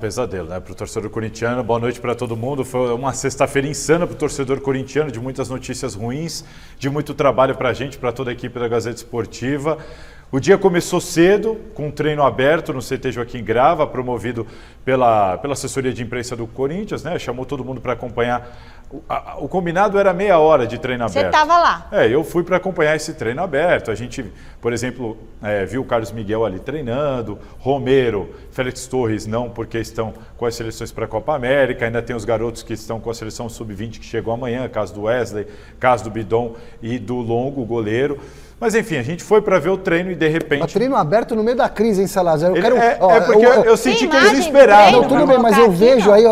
Pesadelo, né? Para o torcedor corintiano. Boa noite para todo mundo. Foi uma sexta-feira insana para o torcedor corintiano, de muitas notícias ruins, de muito trabalho para a gente, para toda a equipe da Gazeta Esportiva. O dia começou cedo, com um treino aberto no CT Joaquim Grava, promovido pela assessoria de imprensa do Corinthians, né? Chamou todo mundo para acompanhar. O combinado era meia hora de treino aberto. Você estava lá? Eu fui para acompanhar esse treino aberto. A gente, por exemplo, viu o Carlos Miguel ali treinando, Romero, Félix Torres não, porque estão com as seleções para a Copa América. Ainda tem os garotos que estão com a seleção sub-20 que chegou amanhã, caso do Wesley, caso do Bidon e do Longo, o goleiro. Mas enfim, a gente foi para ver o treino e de repente... O treino aberto no meio da crise, hein, Salazar? Porque eu senti que eles esperavam. Não, tudo bem, mas eu vejo aí,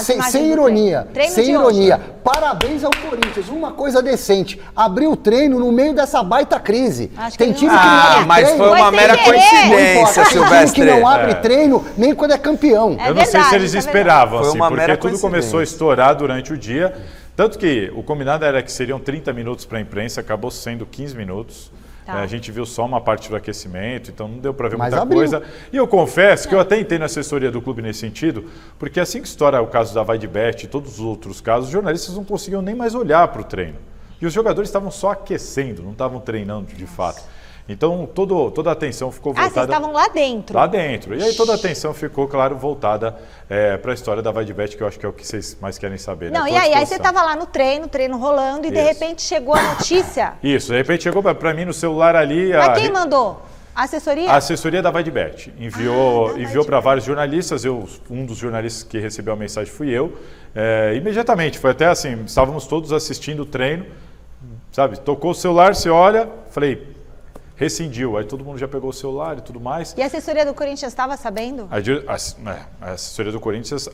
sem ironia, sem ironia. Parabéns ao Corinthians, uma coisa decente. Abriu o treino no meio dessa baita crise. Tem time que não abre mas treino. foi uma mera coincidência, Silvestre. Tem time que não abre treino nem quando é campeão. Eu não sei se eles esperavam, assim, porque tudo coincidência. começou a estourar durante o dia. Tanto que o combinado era que seriam 30 minutos para a imprensa, acabou sendo 15 minutos. Tá. A gente viu só uma parte do aquecimento, então não deu para ver Mas muita abriu. coisa. E eu confesso que eu até entrei na assessoria do clube nesse sentido, porque assim que estoura o caso da Vaidbet e todos os outros casos, os jornalistas não conseguiam nem mais olhar para o treino. E os jogadores estavam só aquecendo, não estavam treinando de fato. Então toda a atenção ficou voltada... vocês estavam lá dentro? Lá dentro. E aí toda a atenção ficou, claro, voltada para a história da Vaidbet, que eu acho que é o que vocês mais querem saber. Não, né? e aí você estava lá no treino rolando, e de repente chegou a notícia. Isso, de repente chegou para mim no celular ali... Mas quem mandou? A assessoria? A assessoria da Vaidbet. Enviou para vários jornalistas, um dos jornalistas que recebeu a mensagem fui eu. Imediatamente, foi até assim, estávamos todos assistindo o treino, sabe? Tocou o celular, você olha, falei... Rescindiu, aí todo mundo já pegou o celular e tudo mais. E a assessoria do Corinthians estava sabendo? A assessoria do Corinthians,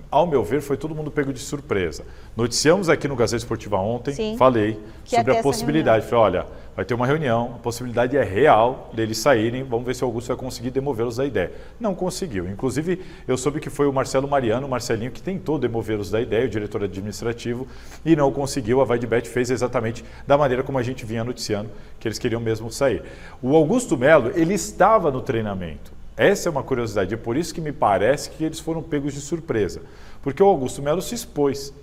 ao meu ver, foi todo mundo pego de surpresa. Noticiamos aqui no Gazeta Esportiva ontem, falei sobre a possibilidade. Falei, olha, vai ter uma reunião, a possibilidade é real deles saírem, vamos ver se o Augusto vai conseguir demovê-los da ideia. Não conseguiu. Inclusive, eu soube que foi o Marcelo Mariano, o Marcelinho, que tentou demovê-los da ideia, o diretor administrativo, e não conseguiu. A Vaidbet fez exatamente da maneira como a gente vinha noticiando, que eles queriam mesmo sair. O Augusto Melo, ele estava no treinamento. Essa é uma curiosidade, é por isso que me parece que eles foram pegos de surpresa. Porque o Augusto Melo se expôs.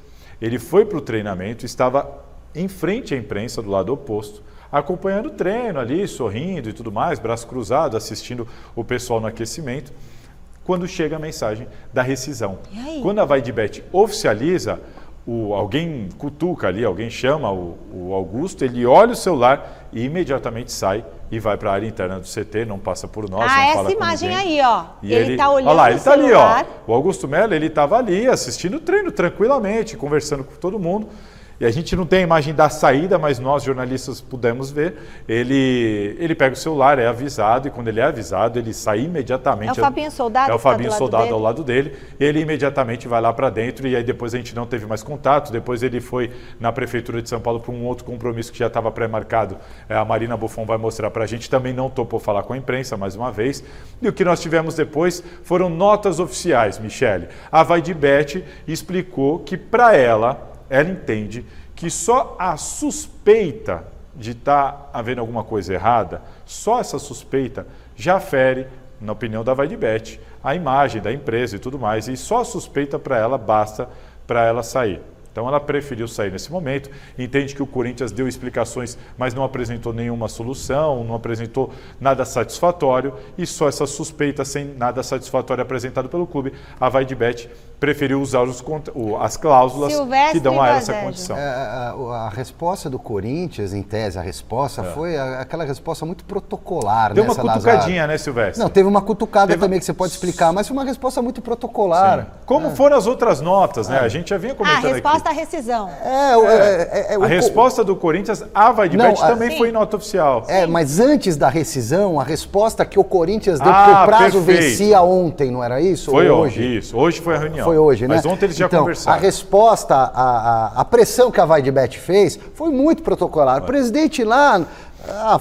Ele foi para o treinamento, estava em frente à imprensa, do lado oposto, acompanhando o treino ali, sorrindo e tudo mais, braço cruzado, assistindo o pessoal no aquecimento, quando chega a mensagem da rescisão. Quando a Vaidbet oficializa, alguém cutuca ali, alguém chama o Augusto, ele olha o celular e imediatamente sai e vai para a área interna do CT, não passa por nós, não fala com essa imagem ninguém. aí, ó. E ele está olhando olha lá, ele o está ali, celular. ó. O Augusto Melo, ele estava ali assistindo o treino tranquilamente, conversando com todo mundo. E a gente não tem a imagem da saída, mas nós, jornalistas, pudemos ver. Ele pega o celular, é avisado, e quando ele é avisado, ele sai imediatamente. É o Fabinho Soldado? É o Fabinho Soldado ao ao lado dele. Ele imediatamente vai lá para dentro, e aí depois a gente não teve mais contato. Depois ele foi na Prefeitura de São Paulo para um outro compromisso que já estava pré-marcado. A Marina Buffon vai mostrar para a gente. Também não topou falar com a imprensa, mais uma vez. E o que nós tivemos depois foram notas oficiais, Michele. A Vaidbet explicou que, para ela entende que só a suspeita de estar havendo alguma coisa errada, só essa suspeita já fere, na opinião da Vaidbet, a imagem da empresa e tudo mais, e só a suspeita para ela basta para ela sair. Então ela preferiu sair nesse momento, entende que o Corinthians deu explicações, mas não apresentou nenhuma solução, não apresentou nada satisfatório, e só essa suspeita sem nada satisfatório apresentado pelo clube, a Vaidbet preferiu usar as cláusulas que dão a ela essa condição. A resposta do Corinthians, em tese, foi aquela resposta muito protocolar. Deu uma cutucadinha, né, Silvestre? Não, teve uma cutucada também que você pode explicar, mas foi uma resposta muito protocolar. Sim. Como foram as outras notas, né? A gente já vinha comentando aqui. A resposta à rescisão. A resposta do Corinthians à Vaidbet também foi em nota oficial. Mas antes da rescisão, a resposta que o Corinthians deu, porque o prazo vencia ontem, não era isso? Foi hoje. Isso. Hoje foi a reunião. Foi hoje, né? Mas ontem eles já conversaram. A resposta, a pressão que a Vaidbet fez foi muito protocolar. O presidente lá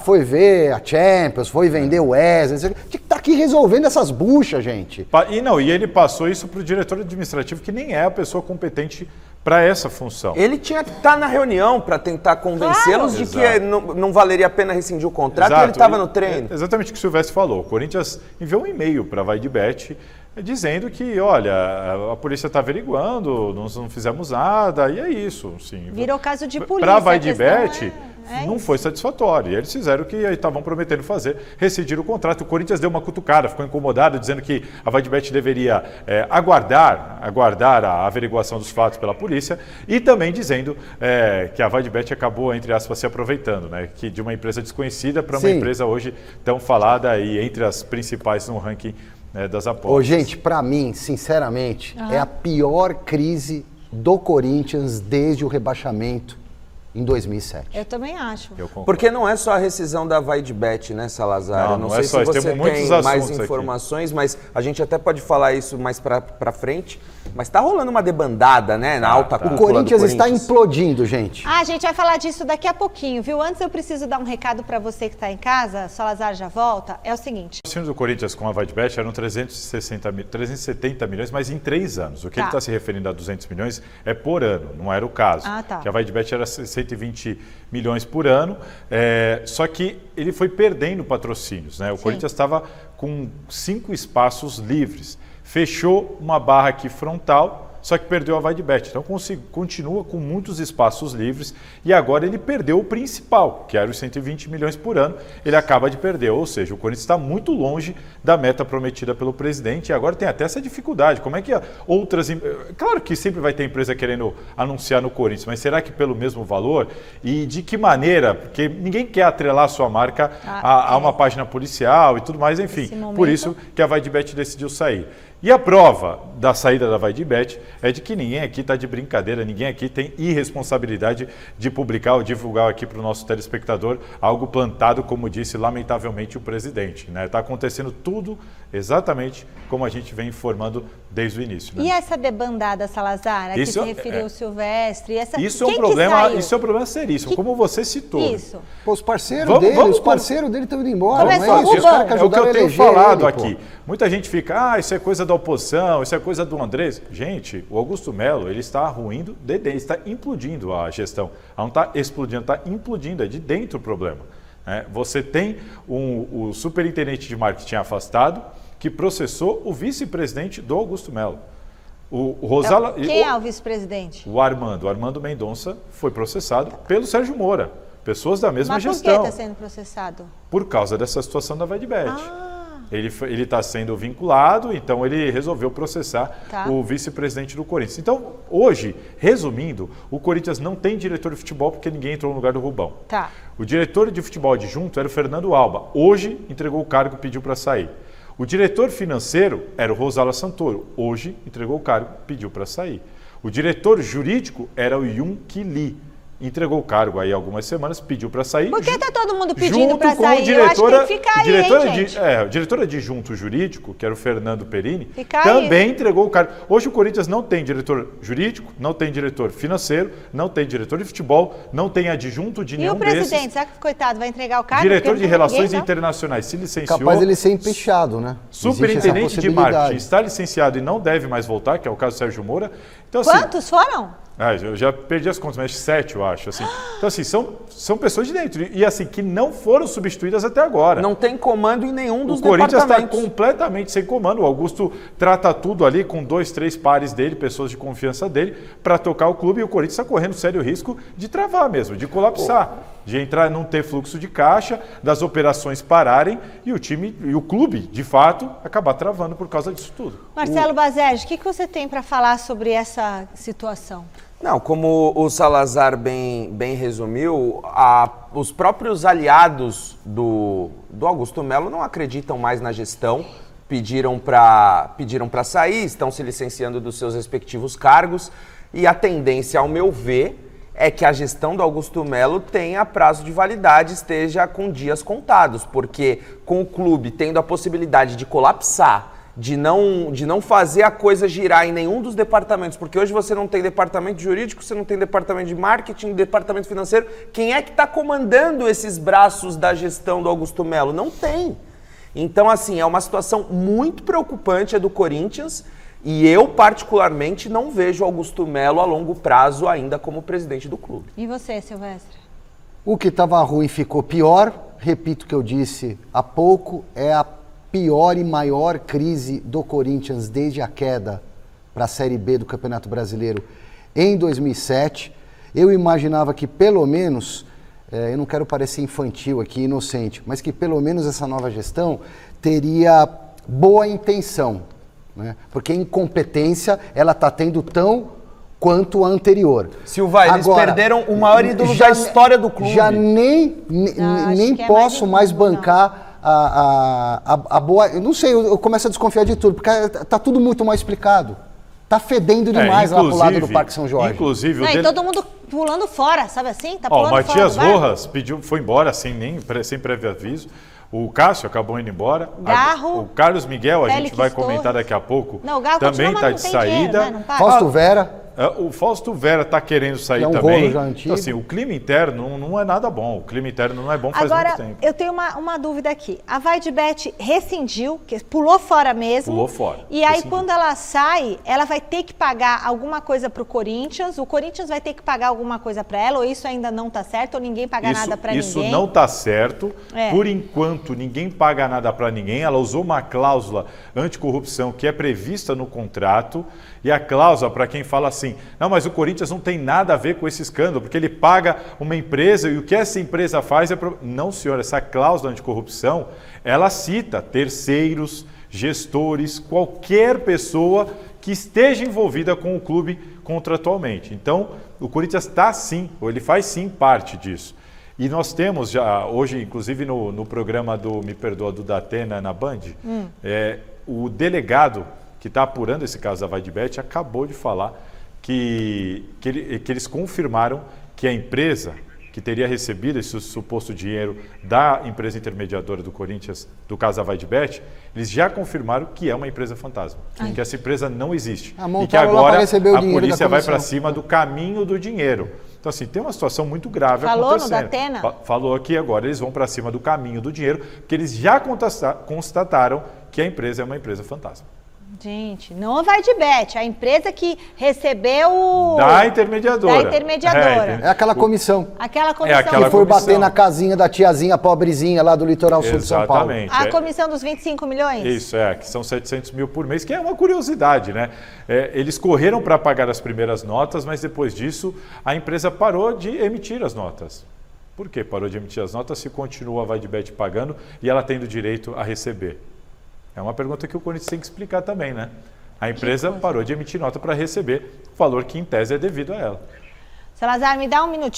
foi ver a Champions, foi vender o Wesley. Tinha que estar aqui resolvendo essas buchas, gente. E ele passou isso para o diretor administrativo, que nem é a pessoa competente para essa função. Ele tinha que estar na reunião para tentar convencê-los de que não valeria a pena rescindir o contrato. E ele estava no treino. Exatamente o que o Silvestre falou. O Corinthians enviou um e-mail para a Vaidbet dizendo que, olha, a polícia está averiguando, nós não fizemos nada, e é isso. Assim, virou caso de polícia. Para a Vaidbet, não foi satisfatório. E eles fizeram o que estavam prometendo fazer, rescindir o contrato. O Corinthians deu uma cutucada, ficou incomodado, dizendo que a Vaidbet deveria aguardar a averiguação dos fatos pela polícia, e também dizendo que a Vaidbet acabou, entre aspas, se aproveitando, né, que de uma empresa desconhecida para uma empresa hoje tão falada e entre as principais no ranking das apostas. Ô, gente, para mim, sinceramente, é a pior crise do Corinthians desde o rebaixamento em 2007. Eu também acho. Porque não é só a rescisão da Vaidbet, né, Salazar? Não sei é só, se você temos muitos tem mais assuntos informações, mas a gente até pode falar isso mais pra frente. Mas tá rolando uma debandada, né, na alta cúpula do Corinthians. O Corinthians está implodindo, gente. A gente vai falar disso daqui a pouquinho, viu? Antes eu preciso dar um recado para você que está em casa, Salazar já volta, é o seguinte. Os times do Corinthians com a Vaidbet eram 370 milhões, mas em 3 anos. O que ele está se referindo a 200 milhões é por ano, não era o caso. Que a Vaidbet era 120 milhões por ano, só que ele foi perdendo patrocínios, né? O Corinthians estava com 5 espaços livres. Fechou uma barra aqui frontal, só que perdeu a Vaidbet. Então continua com muitos espaços livres e agora ele perdeu o principal, que era os 120 milhões por ano. Ele acaba de perder, ou seja, o Corinthians está muito longe da meta prometida pelo presidente e agora tem até essa dificuldade. Como é que outras... Claro que sempre vai ter empresa querendo anunciar no Corinthians, mas será que pelo mesmo valor? E de que maneira? Porque ninguém quer atrelar a sua marca a uma página policial e tudo mais, enfim. Por isso que a Vaidbet decidiu sair. E a prova da saída da Vaidbet é de que ninguém aqui está de brincadeira, ninguém aqui tem irresponsabilidade de publicar ou divulgar aqui para o nosso telespectador algo plantado, como disse lamentavelmente o presidente. Está acontecendo tudo exatamente como a gente vem informando desde o início. E essa debandada, Salazar, a que se referiu o Silvestre? Isso é um problema seríssimo, como você citou. Isso. Pô, os parceiros dele estão indo embora. É o que eu tenho falado aqui. Muita gente fica, isso é coisa da oposição, isso é coisa do Andrés. Gente, o Augusto Melo, ele está ruindo de dentro, está implodindo a gestão. Ela não está explodindo, está implodindo, é de dentro o problema. Você tem o superintendente de marketing afastado que processou o vice-presidente do Augusto Melo. Quem é o vice-presidente? O Armando Mendonça foi processado pelo Sérgio Moura. Pessoas da mesma gestão. Mas por que está sendo processado? Por causa dessa situação da Vaidbet. Ele está sendo vinculado, então ele resolveu processar o vice-presidente do Corinthians. Então, hoje, resumindo, o Corinthians não tem diretor de futebol porque ninguém entrou no lugar do Rubão. O diretor de futebol adjunto era o Fernando Alba. Hoje, entregou o cargo e pediu para sair. O diretor financeiro era o Rosala Santoro. Hoje, entregou o cargo e pediu para sair. O diretor jurídico era o Yun Ki Lee. Entregou o cargo aí algumas semanas, pediu para sair. Por que está todo mundo pedindo para sair? Eu acho que tem que ficar aí, gente. O diretor adjunto jurídico, que era o Fernando Perini, também entregou o cargo. Hoje o Corinthians não tem diretor jurídico, não tem diretor financeiro, não tem diretor de futebol, não tem adjunto de nenhum desses. E o presidente, será que, coitado, vai entregar o cargo? Diretor de Relações Internacionais se licenciou. Capaz ele ser empechado, né? Superintendente de marketing está licenciado e não deve mais voltar, que é o caso do Sérgio Moura. Então, quantos foram? Eu já perdi as contas, mas 7, eu acho. Assim. Então, assim, são pessoas de dentro. E, assim, que não foram substituídas até agora. Não tem comando em nenhum dos departamentos. O Corinthians está completamente sem comando. O Augusto trata tudo ali com 2, 3 pares dele, pessoas de confiança dele, para tocar o clube. E o Corinthians está correndo sério risco de travar mesmo, de colapsar. De entrar, não ter fluxo de caixa, das operações pararem e o time e o clube, de fato, acabar travando por causa disso tudo. Marcelo Bazege, o que você tem para falar sobre essa situação? Não, como o Salazar bem resumiu, os próprios aliados do Augusto Melo não acreditam mais na gestão, pediram para sair, estão se licenciando dos seus respectivos cargos e a tendência, ao meu ver, é que a gestão do Augusto Melo tenha prazo de validade, esteja com dias contados, porque com o clube tendo a possibilidade de colapsar, de não fazer a coisa girar em nenhum dos departamentos, porque hoje você não tem departamento jurídico, você não tem departamento de marketing, departamento financeiro. Quem é que está comandando esses braços da gestão do Augusto Melo? Não tem. Então, assim, é uma situação muito preocupante a do Corinthians e eu, particularmente, não vejo Augusto Melo a longo prazo ainda como presidente do clube. E você, Silvestre? O que estava ruim ficou pior. Repito o que eu disse há pouco, é a pior e maior crise do Corinthians desde a queda para a Série B do Campeonato Brasileiro em 2007. Eu imaginava que pelo menos, eu não quero parecer infantil aqui, inocente, mas que pelo menos essa nova gestão teria boa intenção, né? Porque incompetência ela está tendo tão quanto a anterior. Silva, eles perderam o maior ídolo da história do clube. Já nem posso mais bancar a boa... Eu não sei, eu começo a desconfiar de tudo, porque está tudo muito mal explicado. Está fedendo demais lá pro lado do Parque São Jorge. Inclusive, e todo mundo pulando fora, sabe assim? Tá pulando o Matias fora Rojas foi embora sem prévio aviso. O Cássio acabou indo embora. Garro, o Carlos Miguel, a Félix gente vai Torres. comentar daqui a pouco. Não, o Garro também está de saída. Dinheiro, né? Fausto Vera. O Fausto Vera está querendo sair também. Então, assim, o clima interno não é nada bom. O clima interno não é bom faz muito tempo. Agora, eu tenho uma dúvida aqui. A Vaidbet rescindiu, pulou fora mesmo. Pulou fora. E aí, quando ela sai, ela vai ter que pagar alguma coisa para o Corinthians. O Corinthians vai ter que pagar alguma coisa para ela, ou isso ainda não está certo, ou ninguém paga nada para ninguém? Isso não está certo. Por enquanto, ninguém paga nada para ninguém. Ela usou uma cláusula anticorrupção que é prevista no contrato. E a cláusula, para quem fala assim, não, mas o Corinthians não tem nada a ver com esse escândalo, porque ele paga uma empresa e o que essa empresa faz é... Não, senhor, essa cláusula anticorrupção, ela cita terceiros, gestores, qualquer pessoa que esteja envolvida com o clube contratualmente. Então, o Corinthians está sim, ou ele faz sim parte disso. E nós temos já, hoje, inclusive no programa do Me Perdoa, do Datena, na Band, o delegado que está apurando esse caso da Vaidbet, acabou de falar que eles confirmaram que a empresa que teria recebido esse suposto dinheiro da empresa intermediadora do Corinthians, do caso da Vaidbet, eles já confirmaram que é uma empresa fantasma, que essa empresa não existe. E que agora a polícia vai para cima do caminho do dinheiro. Então, assim, tem uma situação muito grave acontecendo. Falou no Datena? Falou que agora eles vão para cima do caminho do dinheiro, porque eles já constataram que a empresa é uma empresa fantasma. Gente, não a Vaidbet, a empresa que recebeu... Da intermediadora. É aquela comissão. Aquela comissão. Que foi bater na casinha da tiazinha pobrezinha lá do litoral sul de São Paulo. Exatamente. A comissão dos 25 milhões? Isso, que são 700 mil por mês, que é uma curiosidade, né? Eles correram para pagar as primeiras notas, mas depois disso a empresa parou de emitir as notas. Por que parou de emitir as notas se continua a Vaidbet pagando e ela tendo direito a receber? É uma pergunta que o Corinthians tem que explicar também, né? A empresa parou de emitir nota para receber o valor que, em tese, é devido a ela. Salazar, me dá um minutinho.